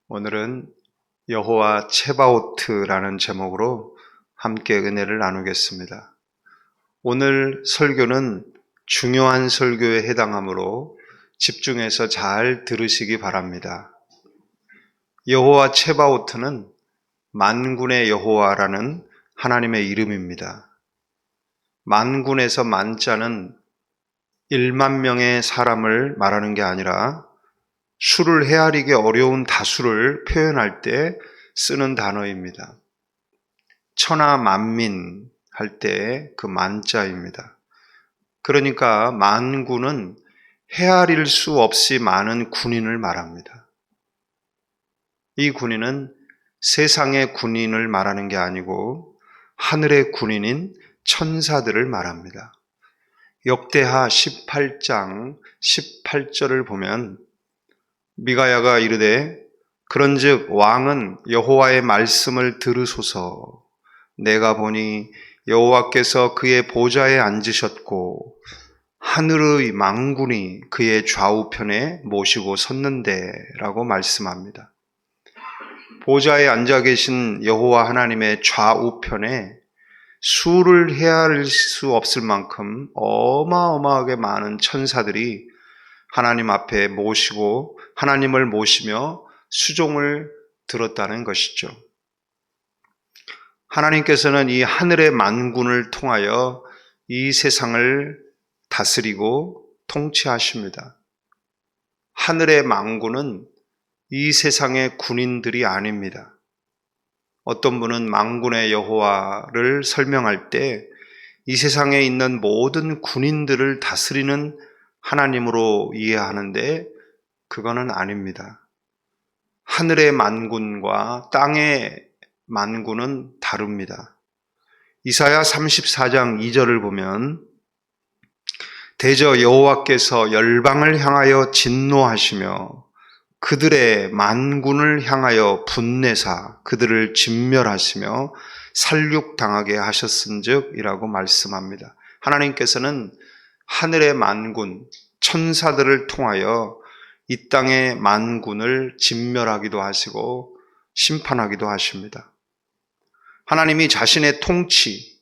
오늘은 여호와 체바오트라는 제목으로 함께 은혜를 나누겠습니다. 오늘 설교는 중요한 설교에 해당하므로 집중해서 잘 들으시기 바랍니다. 여호와 체바오트는 만군의 여호와라는 하나님의 이름입니다. 만군에서 만자는 1만 명의 사람을 말하는 게 아니라 수를 헤아리기 어려운 다수를 표현할 때 쓰는 단어입니다. 천하 만민 할 때 그 만자입니다. 그러니까 만군은 헤아릴 수 없이 많은 군인을 말합니다. 이 군인은 세상의 군인을 말하는 게 아니고 하늘의 군인인 천사들을 말합니다. 역대하 18장 18절을 보면 미가야가 이르되 그런즉 왕은 여호와의 말씀을 들으소서. 내가 보니 여호와께서 그의 보좌에 앉으셨고 하늘의 만군이 그의 좌우편에 모시고 섰는데 라고 말씀합니다. 보좌에 앉아 계신 여호와 하나님의 좌우편에 수를 헤아릴 수 없을 만큼 어마어마하게 많은 천사들이 하나님 앞에 모시고 하나님을 모시며 수종을 들었다는 것이죠. 하나님께서는 이 하늘의 만군을 통하여 이 세상을 다스리고 통치하십니다. 하늘의 만군은 이 세상의 군인들이 아닙니다. 어떤 분은 만군의 여호와를 설명할 때 이 세상에 있는 모든 군인들을 다스리는 하나님으로 이해하는데 그거는 아닙니다. 하늘의 만군과 땅의 만군은 다릅니다. 이사야 34장 2절을 보면 대저 여호와께서 열방을 향하여 진노하시며 그들의 만군을 향하여 분내사 그들을 진멸하시며 살육당하게 하셨은즉 이라고 말씀합니다. 하나님께서는 하늘의 만군, 천사들을 통하여 이 땅의 만군을 진멸하기도 하시고 심판하기도 하십니다. 하나님이 자신의 통치,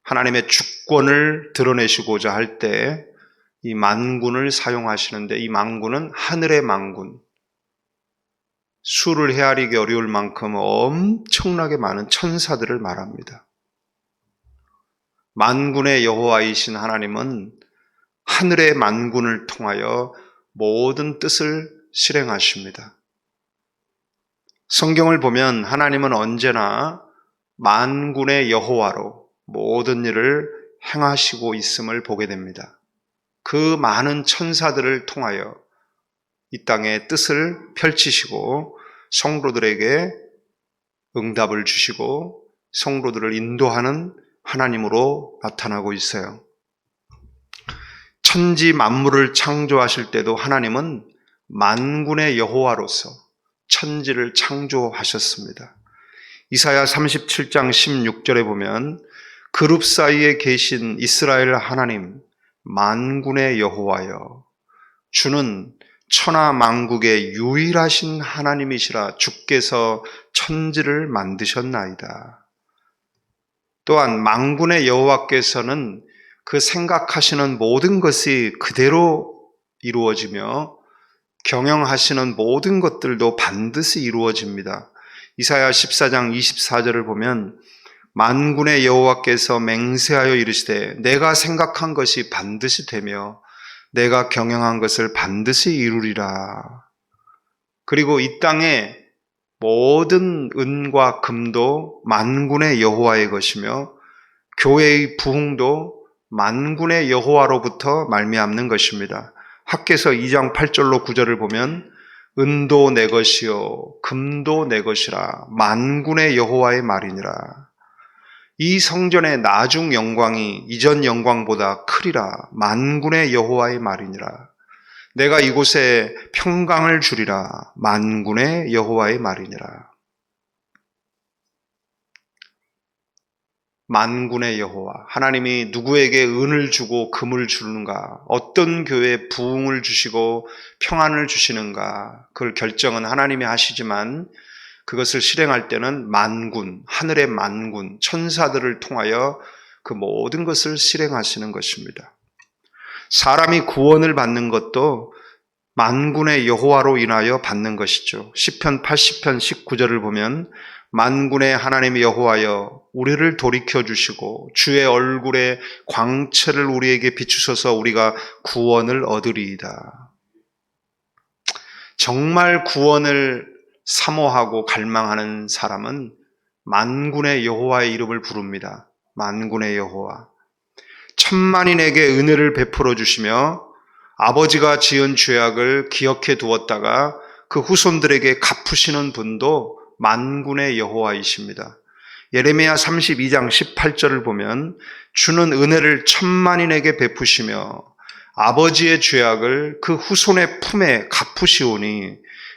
하나님의 주권을 드러내시고자 할 때 이 만군을 사용하시는데 이 만군은 하늘의 만군, 수를 헤아리기 어려울 만큼 엄청나게 많은 천사들을 말합니다. 만군의 여호와이신 하나님은 하늘의 만군을 통하여 모든 뜻을 실행하십니다. 성경을 보면 하나님은 언제나 만군의 여호와로 모든 일을 행하시고 있음을 보게 됩니다. 그 많은 천사들을 통하여 이 땅의 뜻을 펼치시고 성도들에게 응답을 주시고 성도들을 인도하는 하나님으로 나타나고 있어요. 천지 만물을 창조하실 때도 하나님은 만군의 여호와로서 천지를 창조하셨습니다. 이사야 37장 16절에 보면 그룹 사이에 계신 이스라엘 하나님 만군의 여호와여 주는 천하 만국의 유일하신 하나님이시라 주께서 천지를 만드셨나이다. 또한 만군의 여호와께서는 그 생각하시는 모든 것이 그대로 이루어지며 경영하시는 모든 것들도 반드시 이루어집니다. 이사야 14장 24절을 보면 만군의 여호와께서 맹세하여 이르시되 내가 생각한 것이 반드시 되며 내가 경영한 것을 반드시 이루리라. 그리고 이 땅의 모든 은과 금도 만군의 여호와의 것이며 교회의 부흥도 만군의 여호와로부터 말미암는 것입니다. 학개서 2장 8절로 9절을 보면 은도 내 것이요 금도 내 것이라 만군의 여호와의 말이니라. 이 성전의 나중 영광이 이전 영광보다 크리라 만군의 여호와의 말이니라. 내가 이곳에 평강을 주리라 만군의 여호와의 말이니라. 만군의 여호와, 하나님이 누구에게 은을 주고 금을 주는가, 어떤 교회에 부흥을 주시고 평안을 주시는가, 그걸 결정은 하나님이 하시지만 그것을 실행할 때는 만군, 하늘의 만군, 천사들을 통하여 그 모든 것을 실행하시는 것입니다. 사람이 구원을 받는 것도 만군의 여호와로 인하여 받는 것이죠. 시편 80편 19절을 보면 만군의 하나님 여호와여 우리를 돌이켜 주시고 주의 얼굴에 광채를 우리에게 비추셔서 우리가 구원을 얻으리이다. 정말 구원을 사모하고 갈망하는 사람은 만군의 여호와의 이름을 부릅니다. 만군의 여호와. 천만인에게 은혜를 베풀어 주시며 아버지가 지은 죄악을 기억해 두었다가 그 후손들에게 갚으시는 분도 만군의 여호와이십니다. 예레미야 32장 18절을 보면 주는 은혜를 천만인에게 베푸시며 아버지의 죄악을 그 후손의 품에 갚으시오니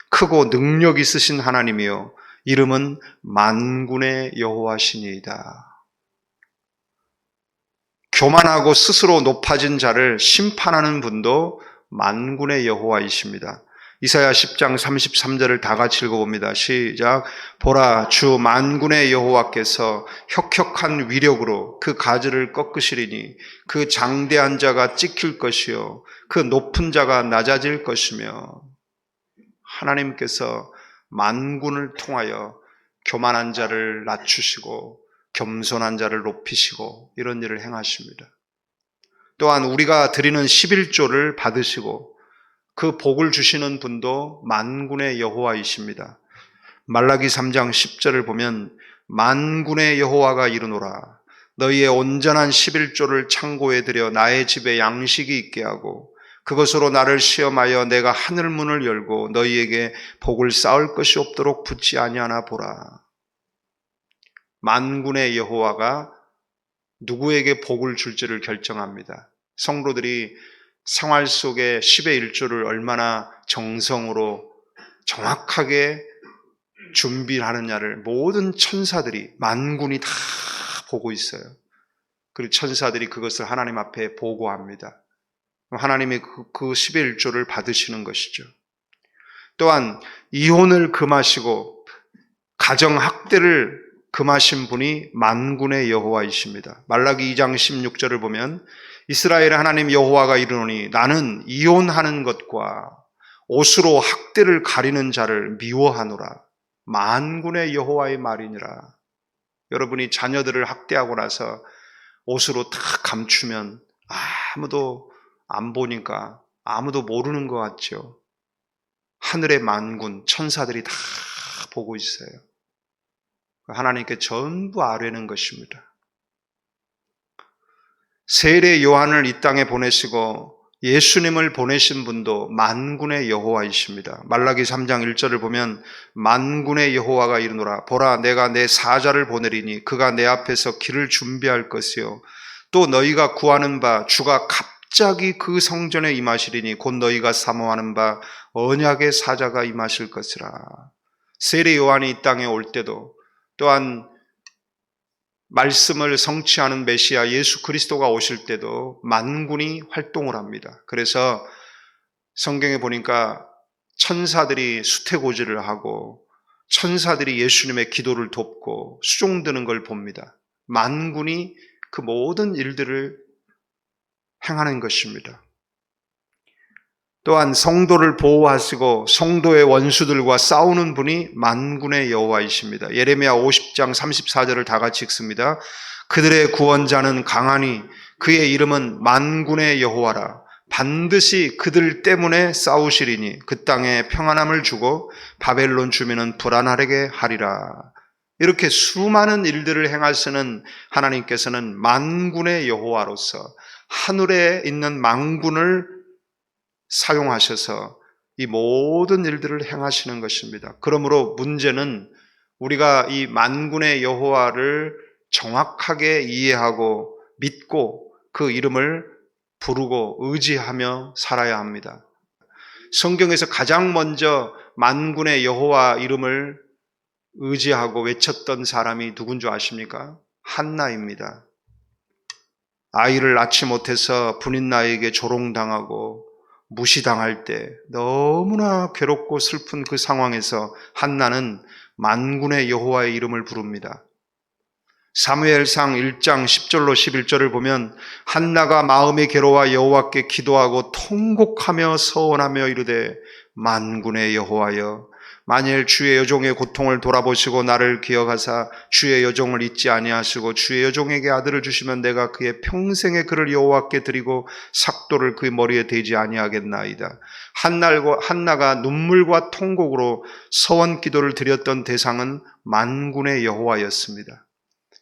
크고 능력 있으신 하나님이요 이름은 만군의 여호와시니이다. 교만하고 스스로 높아진 자를 심판하는 분도 만군의 여호와이십니다. 이사야 10장 33절을 다 같이 읽어봅니다. 시작. 보라, 주 만군의 여호와께서 혁혁한 위력으로 그 가지를 꺾으시리니 그 장대한 자가 찍힐 것이요 그 높은 자가 낮아질 것이며. 하나님께서 만군을 통하여 교만한 자를 낮추시고 겸손한 자를 높이시고 이런 일을 행하십니다. 또한 우리가 드리는 11조를 받으시고 그 복을 주시는 분도 만군의 여호와이십니다. 말라기 3장 10절을 보면 만군의 여호와가 이르노라 너희의 온전한 11조를 창고에 들여 나의 집에 양식이 있게 하고 그것으로 나를 시험하여 내가 하늘문을 열고 너희에게 복을 쌓을 것이 없도록 붙지 아니하나 보라. 만군의 여호와가 누구에게 복을 줄지를 결정합니다. 성도들이 생활 속에 10의 1조를 얼마나 정성으로 정확하게 준비를 하느냐를 모든 천사들이 만군이 다 보고 있어요. 그리고 천사들이 그것을 하나님 앞에 보고합니다. 하나님이 그 10의 1조를 받으시는 것이죠. 또한 이혼을 금하시고 가정학대를 금하신 분이 만군의 여호와이십니다. 말라기 2장 16절을 보면 이스라엘의 하나님 여호와가 이르노니 나는 이혼하는 것과 옷으로 학대를 가리는 자를 미워하노라. 만군의 여호와의 말이니라. 여러분이 자녀들을 학대하고 나서 옷으로 다 감추면 아무도 안 보니까 아무도 모르는 것 같죠. 하늘의 만군 천사들이 다 보고 있어요. 하나님께 전부 아뢰는 것입니다. 세례 요한을 이 땅에 보내시고 예수님을 보내신 분도 만군의 여호와이십니다. 말라기 3장 1절을 보면 만군의 여호와가 이르노라 보라 내가 내 사자를 보내리니 그가 내 앞에서 길을 준비할 것이요 또 너희가 구하는 바 주가 갑자기 그 성전에 임하시리니 곧 너희가 사모하는 바 언약의 사자가 임하실 것이라. 세례 요한이 이 땅에 올 때도 또한 말씀을 성취하는 메시아 예수 그리스도가 오실 때도 만군이 활동을 합니다. 그래서 성경에 보니까 천사들이 수태고지를 하고 천사들이 예수님의 기도를 돕고 수종드는 걸 봅니다. 만군이 그 모든 일들을 행하는 것입니다. 또한 성도를 보호하시고 성도의 원수들과 싸우는 분이 만군의 여호와이십니다. 예레미야 50장 34절을 다 같이 읽습니다. 그들의 구원자는 강하니 그의 이름은 만군의 여호와라. 반드시 그들 때문에 싸우시리니 그 땅에 평안함을 주고 바벨론 주민은 불안하게 하리라. 이렇게 수많은 일들을 행하시는 하나님께서는 만군의 여호와로서 하늘에 있는 만군을 사용하셔서 이 모든 일들을 행하시는 것입니다. 그러므로 문제는 우리가 이 만군의 여호와를 정확하게 이해하고 믿고 그 이름을 부르고 의지하며 살아야 합니다. 성경에서 가장 먼저 만군의 여호와 이름을 의지하고 외쳤던 사람이 누군 줄 아십니까? 한나입니다. 아이를 낳지 못해서 분인나에게 조롱당하고 무시당할 때 너무나 괴롭고 슬픈 그 상황에서 한나는 만군의 여호와의 이름을 부릅니다. 사무엘상 1장 10절로 11절을 보면 한나가 마음이 괴로워 여호와께 기도하고 통곡하며 서원하며 이르되 만군의 여호와여 만일 주의 여종의 고통을 돌아보시고 나를 기억하사 주의 여종을 잊지 아니하시고 주의 여종에게 아들을 주시면 내가 그의 평생의 그를 여호와께 드리고 삭도를 그의 머리에 대지 아니하겠나이다. 한나가 눈물과 통곡으로 서원 기도를 드렸던 대상은 만군의 여호와였습니다.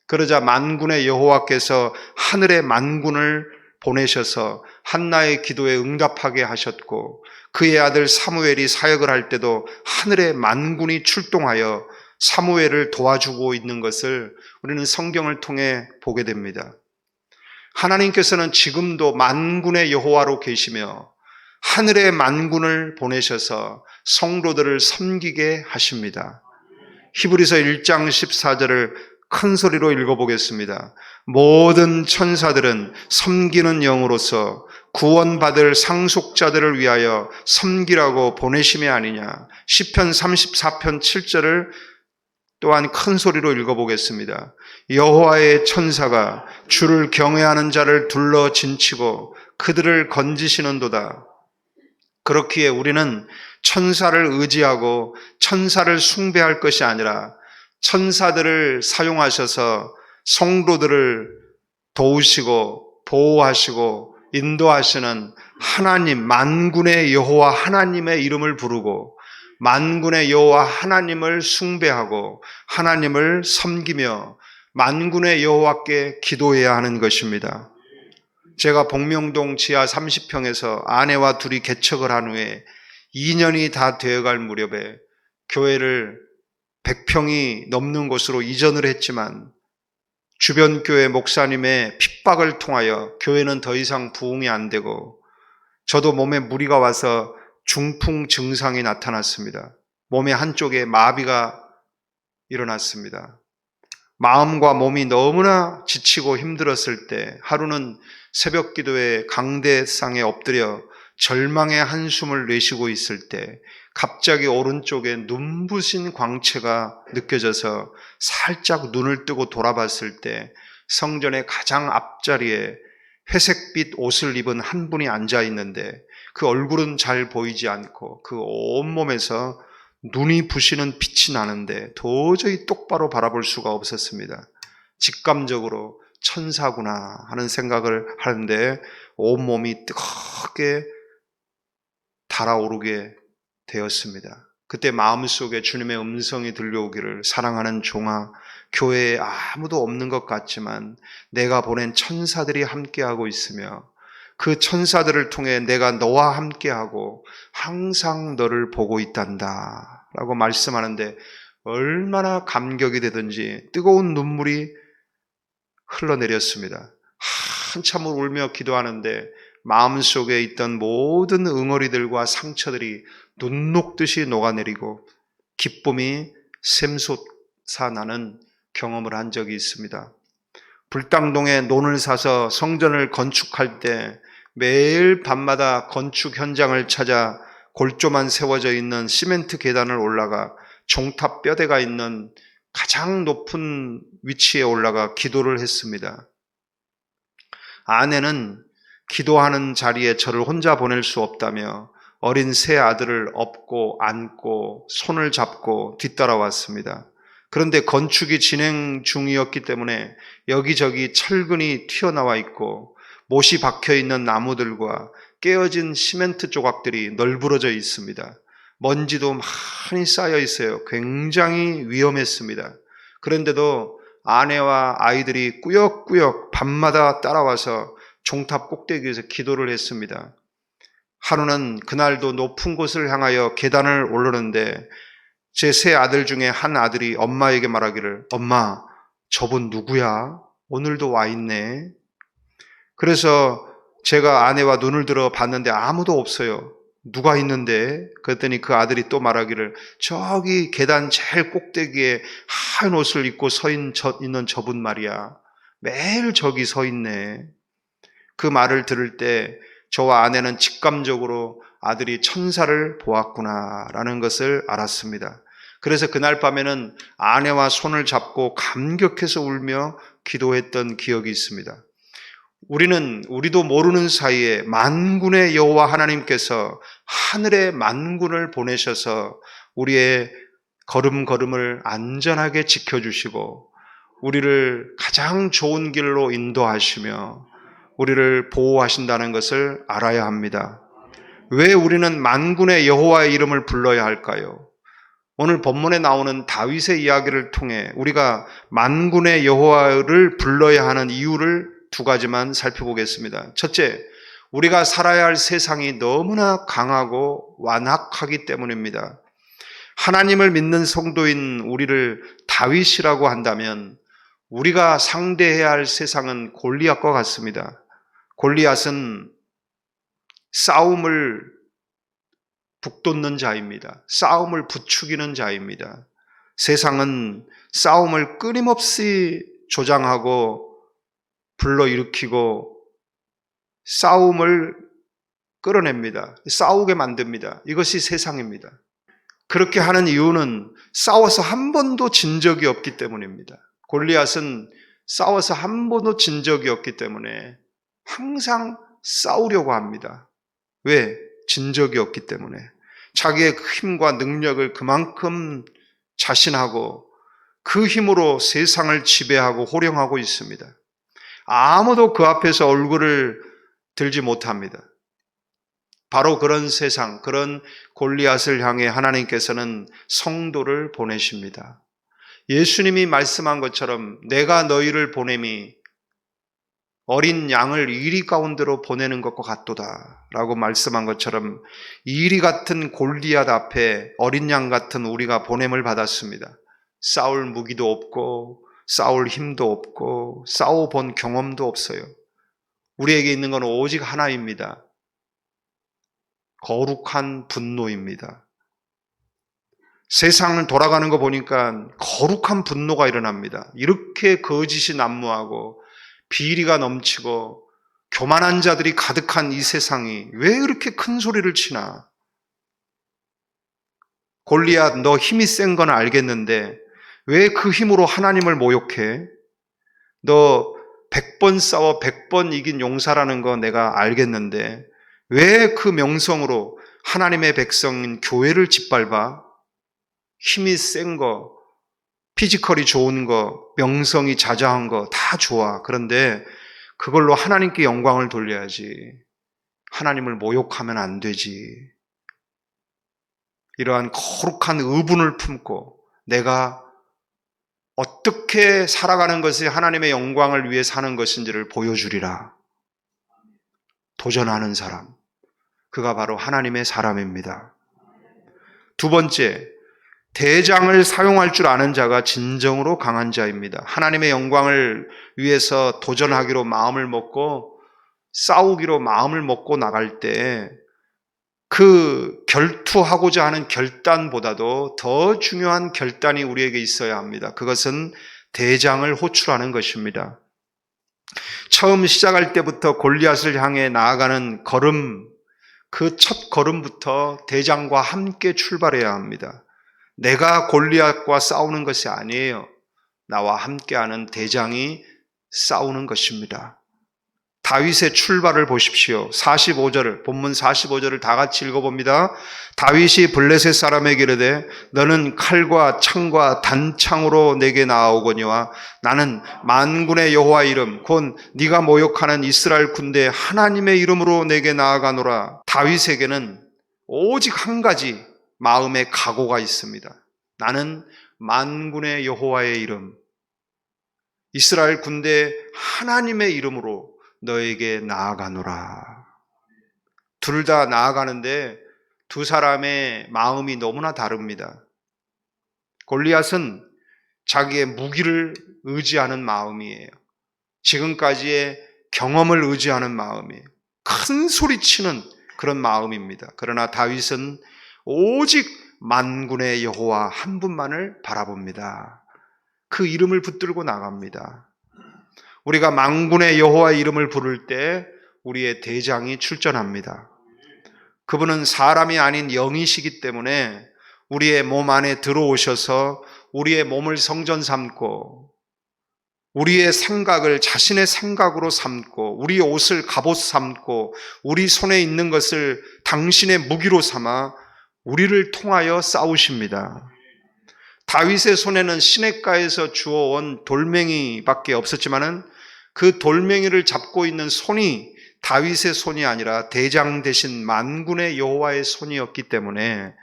그러자 만군의 여호와께서 하늘의 만군을 보내셔서 한나의 기도에 응답하게 하셨고 그의 아들 사무엘이 사역을 할 때도 하늘의 만군이 출동하여 사무엘을 도와주고 있는 것을 우리는 성경을 통해 보게 됩니다. 하나님께서는 지금도 만군의 여호와로 계시며 하늘의 만군을 보내셔서 성도들을 섬기게 하십니다. 히브리서 1장 14절을 큰 소리로 읽어보겠습니다. 모든 천사들은 섬기는 영으로서 구원받을 상속자들을 위하여 섬기라고 보내심이 아니냐. 시편 34편 7절을 또한 큰 소리로 읽어보겠습니다. 여호와의 천사가 주를 경외하는 자를 둘러 진치고 그들을 건지시는도다. 그렇기에 우리는 천사를 의지하고 천사를 숭배할 것이 아니라 천사들을 사용하셔서 성도들을 도우시고 보호하시고 인도하시는 하나님 만군의 여호와 하나님의 이름을 부르고 만군의 여호와 하나님을 숭배하고 하나님을 섬기며 만군의 여호와께 기도해야 하는 것입니다. 제가 복명동 지하 30평에서 아내와 둘이 개척을 한 후에 2년이 다 되어갈 무렵에 교회를 100평이 넘는 곳으로 이전을 했지만 주변 교회 목사님의 핍박을 통하여 교회는 더 이상 부흥이 안 되고 저도 몸에 무리가 와서 중풍 증상이 나타났습니다. 몸의 한쪽에 마비가 일어났습니다. 마음과 몸이 너무나 지치고 힘들었을 때 하루는 새벽 기도에 강대상에 엎드려 절망의 한숨을 내쉬고 있을 때 갑자기 오른쪽에 눈부신 광채가 느껴져서 살짝 눈을 뜨고 돌아봤을 때 성전의 가장 앞자리에 회색빛 옷을 입은 한 분이 앉아 있는데 그 얼굴은 잘 보이지 않고 그 온몸에서 눈이 부시는 빛이 나는데 도저히 똑바로 바라볼 수가 없었습니다. 직감적으로 천사구나 하는 생각을 하는데 온몸이 뜨겁게 달아오르게 되었습니다. 그때 마음속에 주님의 음성이 들려오기를 사랑하는 종아, 교회에 아무도 없는 것 같지만 내가 보낸 천사들이 함께하고 있으며 그 천사들을 통해 내가 너와 함께하고 항상 너를 보고 있단다 라고 말씀하는데 얼마나 감격이 되든지 뜨거운 눈물이 흘러내렸습니다. 한참을 울며 기도하는데 마음속에 있던 모든 응어리들과 상처들이 눈 녹듯이 녹아내리고 기쁨이 샘솟아나는 경험을 한 적이 있습니다. 불당동에 논을 사서 성전을 건축할 때 매일 밤마다 건축 현장을 찾아 골조만 세워져 있는 시멘트 계단을 올라가 종탑 뼈대가 있는 가장 높은 위치에 올라가 기도를 했습니다. 아내는 기도하는 자리에 저를 혼자 보낼 수 없다며 어린 새 아들을 업고 안고 손을 잡고 뒤따라왔습니다. 그런데 건축이 진행 중이었기 때문에 여기저기 철근이 튀어나와 있고 못이 박혀 있는 나무들과 깨어진 시멘트 조각들이 널브러져 있습니다. 먼지도 많이 쌓여 있어요. 굉장히 위험했습니다. 그런데도 아내와 아이들이 꾸역꾸역 밤마다 따라와서 종탑 꼭대기에서 기도를 했습니다. 하루는 그날도 높은 곳을 향하여 계단을 오르는데 제 세 아들 중에 한 아들이 엄마에게 말하기를 엄마, 저분 누구야? 오늘도 와 있네. 그래서 제가 아내와 눈을 들어 봤는데 아무도 없어요. 누가 있는데? 그랬더니 그 아들이 또 말하기를 저기 계단 제일 꼭대기에 하얀 옷을 입고 있는 저분 말이야. 매일 저기 서 있네. 그 말을 들을 때 저와 아내는 직감적으로 아들이 천사를 보았구나라는 것을 알았습니다. 그래서 그날 밤에는 아내와 손을 잡고 감격해서 울며 기도했던 기억이 있습니다. 우리도 모르는 사이에 만군의 여호와 하나님께서 하늘의 만군을 보내셔서 우리의 걸음걸음을 안전하게 지켜주시고 우리를 가장 좋은 길로 인도하시며 우리를 보호하신다는 것을 알아야 합니다. 왜 우리는 만군의 여호와의 이름을 불러야 할까요? 오늘 본문에 나오는 다윗의 이야기를 통해 우리가 만군의 여호와를 불러야 하는 이유를 두 가지만 살펴보겠습니다. 첫째, 우리가 살아야 할 세상이 너무나 강하고 완악하기 때문입니다. 하나님을 믿는 성도인 우리를 다윗이라고 한다면 우리가 상대해야 할 세상은 골리앗과 같습니다. 골리앗은 싸움을 북돋는 자입니다. 싸움을 부추기는 자입니다. 세상은 싸움을 끊임없이 조장하고 불러일으키고 싸움을 끌어냅니다. 싸우게 만듭니다. 이것이 세상입니다. 그렇게 하는 이유는 싸워서 한 번도 진 적이 없기 때문입니다. 골리앗은 싸워서 한 번도 진 적이 없기 때문에 항상 싸우려고 합니다. 왜? 진 적이 없기 때문에. 자기의 힘과 능력을 그만큼 자신하고 그 힘으로 세상을 지배하고 호령하고 있습니다. 아무도 그 앞에서 얼굴을 들지 못합니다. 바로 그런 세상, 그런 골리앗을 향해 하나님께서는 성도를 보내십니다. 예수님이 말씀한 것처럼 내가 너희를 보냄이 어린 양을 이리 가운데로 보내는 것과 같도다 라고 말씀한 것처럼 이리 같은 골리앗 앞에 어린 양 같은 우리가 보냄을 받았습니다. 싸울 무기도 없고 싸울 힘도 없고 싸워본 경험도 없어요. 우리에게 있는 건 오직 하나입니다. 거룩한 분노입니다. 세상을 돌아가는 거 보니까 거룩한 분노가 일어납니다. 이렇게 거짓이 난무하고 비리가 넘치고 교만한 자들이 가득한 이 세상이 왜 이렇게 큰 소리를 치나? 골리앗, 너 힘이 센 건 알겠는데 왜 그 힘으로 하나님을 모욕해? 너 100번 싸워 100번 이긴 용사라는 거 내가 알겠는데 왜 그 명성으로 하나님의 백성인 교회를 짓밟아? 힘이 센 거, 피지컬이 좋은 거, 명성이 자자한 거 다 좋아. 그런데 그걸로 하나님께 영광을 돌려야지. 하나님을 모욕하면 안 되지. 이러한 거룩한 의분을 품고 내가 어떻게 살아가는 것이 하나님의 영광을 위해 사는 것인지를 보여주리라. 도전하는 사람. 그가 바로 하나님의 사람입니다. 두 번째, 대장을 사용할 줄 아는 자가 진정으로 강한 자입니다. 하나님의 영광을 위해서 도전하기로 마음을 먹고 싸우기로 마음을 먹고 나갈 때 그 결투하고자 하는 결단보다도 더 중요한 결단이 우리에게 있어야 합니다. 그것은 대장을 호출하는 것입니다. 처음 시작할 때부터 골리앗을 향해 나아가는 걸음, 그 첫 걸음부터 대장과 함께 출발해야 합니다. 내가 골리앗과 싸우는 것이 아니에요. 나와 함께하는 대장이 싸우는 것입니다. 다윗의 출발을 보십시오. 45절을, 본문 45절을 다 같이 읽어봅니다. 다윗이 블레셋 사람에게 이르되 너는 칼과 창과 단창으로 내게 나아오거니와 나는 만군의 여호와 이름 곧 네가 모욕하는 이스라엘 군대 하나님의 이름으로 내게 나아가노라. 다윗에게는 오직 한 가지 마음의 각오가 있습니다. 나는 만군의 여호와의 이름, 이스라엘 군대 하나님의 이름으로 너에게 나아가노라. 둘 다 나아가는데 두 사람의 마음이 너무나 다릅니다. 골리앗은 자기의 무기를 의지하는 마음이에요. 지금까지의 경험을 의지하는 마음이에요. 큰 소리 치는 그런 마음입니다. 그러나 다윗은 오직 만군의 여호와 한 분만을 바라봅니다. 그 이름을 붙들고 나갑니다. 우리가 만군의 여호와의 이름을 부를 때 우리의 대장이 출전합니다. 그분은 사람이 아닌 영이시기 때문에 우리의 몸 안에 들어오셔서 우리의 몸을 성전 삼고 우리의 생각을 자신의 생각으로 삼고 우리의 옷을 갑옷 삼고 우리 손에 있는 것을 당신의 무기로 삼아 우리를 통하여 싸우십니다. 다윗의 손에는 시냇가에서 주워온 돌멩이밖에 없었지만은 그 돌멩이를 잡고 있는 손이 다윗의 손이 아니라 대장 대신 만군의 여호와의 손이었기 때문에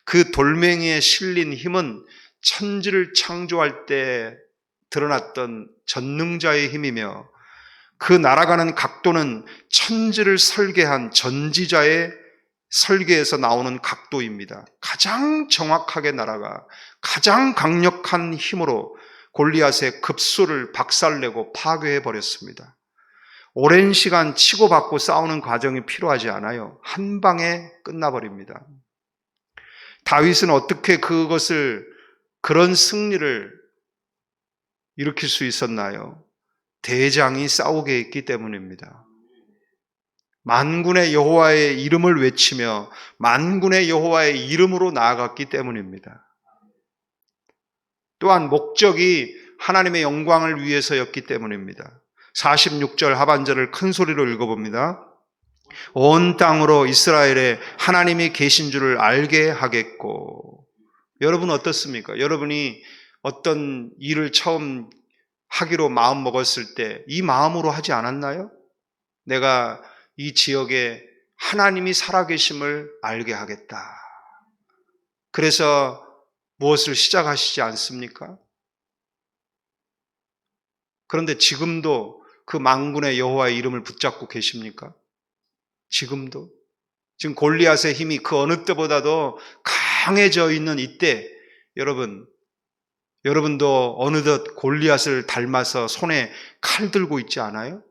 그 돌멩이에 실린 힘은 천지를 창조할 때 드러났던 전능자의 힘이며 그 날아가는 각도는 천지를 설계한 전지자의 설계에서 나오는 각도입니다. 가장 정확하게 날아가 가장 강력한 힘으로 골리앗의 급소를 박살내고 파괴해 버렸습니다. 오랜 시간 치고받고 싸우는 과정이 필요하지 않아요. 한 방에 끝나버립니다. 다윗은 어떻게 그런 승리를 일으킬 수 있었나요? 대장이 싸우게 했기 때문입니다. 만군의 여호와의 이름을 외치며 만군의 여호와의 이름으로 나아갔기 때문입니다. 또한 목적이 하나님의 영광을 위해서였기 때문입니다. 46절 하반절을 큰 소리로 읽어봅니다. 온 땅으로 이스라엘에 하나님이 계신 줄을 알게 하겠고. 여러분 어떻습니까? 여러분이 어떤 일을 처음 하기로 마음 먹었을 때 이 마음으로 하지 않았나요? 내가 이 지역에 하나님이 살아계심을 알게 하겠다. 그래서 무엇을 시작하시지 않습니까? 그런데 지금도 그 만군의 여호와의 이름을 붙잡고 계십니까? 지금도? 지금 골리앗의 힘이 그 어느 때보다도 강해져 있는 이때 여러분도 어느덧 골리앗을 닮아서 손에 칼 들고 있지 않아요?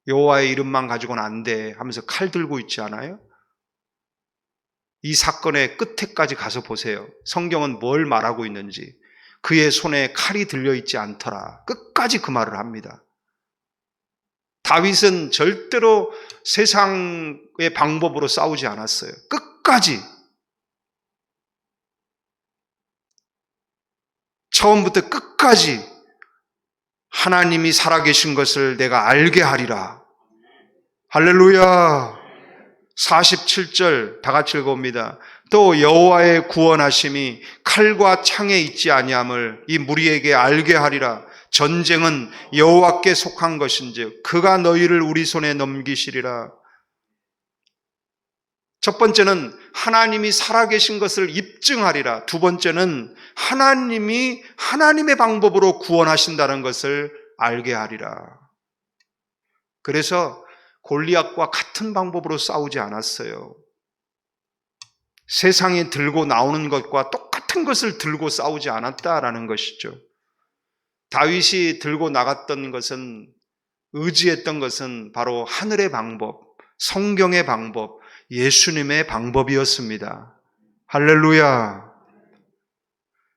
여호와의 이름만 가지고는 안 돼 하면서 칼 들고 있지 않아요? 이 사건의 끝에까지 가서 보세요. 성경은 뭘 말하고 있는지. 그의 손에 칼이 들려있지 않더라. 끝까지 그 말을 합니다. 다윗은 절대로 세상의 방법으로 싸우지 않았어요. 끝까지. 처음부터 끝까지 하나님이 살아계신 것을 내가 알게 하리라. 할렐루야. 47절 다 같이 읽어봅니다. 또 여호와의 구원하심이 칼과 창에 있지 아니함을 이 무리에게 알게 하리라. 전쟁은 여호와께 속한 것인즉 그가 너희를 우리 손에 넘기시리라. 첫 번째는 하나님이 살아계신 것을 입증하리라. 두 번째는 하나님이 하나님의 방법으로 구원하신다는 것을 알게 하리라. 그래서 골리앗과 같은 방법으로 싸우지 않았어요. 세상이 들고 나오는 것과 똑같은 것을 들고 싸우지 않았다라는 것이죠. 다윗이 들고 나갔던 것은, 의지했던 것은 바로 하늘의 방법, 성경의 방법, 예수님의 방법이었습니다. 할렐루야.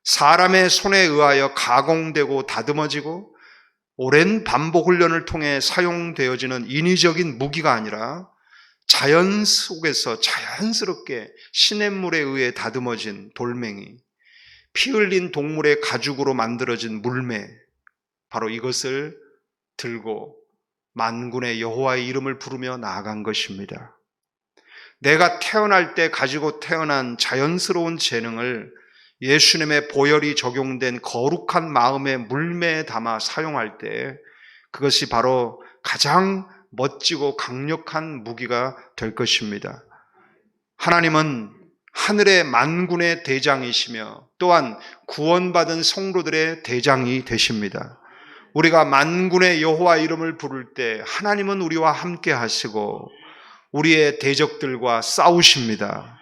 사람의 손에 의하여 가공되고 다듬어지고 오랜 반복 훈련을 통해 사용되어지는 인위적인 무기가 아니라 자연 속에서 자연스럽게 시냇물에 의해 다듬어진 돌멩이, 피 흘린 동물의 가죽으로 만들어진 물매, 바로 이것을 들고 만군의 여호와의 이름을 부르며 나아간 것입니다. 내가 태어날 때 가지고 태어난 자연스러운 재능을 예수님의 보혈이 적용된 거룩한 마음의 물매에 담아 사용할 때 그것이 바로 가장 멋지고 강력한 무기가 될 것입니다. 하나님은 하늘의 만군의 대장이시며 또한 구원받은 성도들의 대장이 되십니다. 우리가 만군의 여호와 이름을 부를 때 하나님은 우리와 함께 하시고 우리의 대적들과 싸우십니다.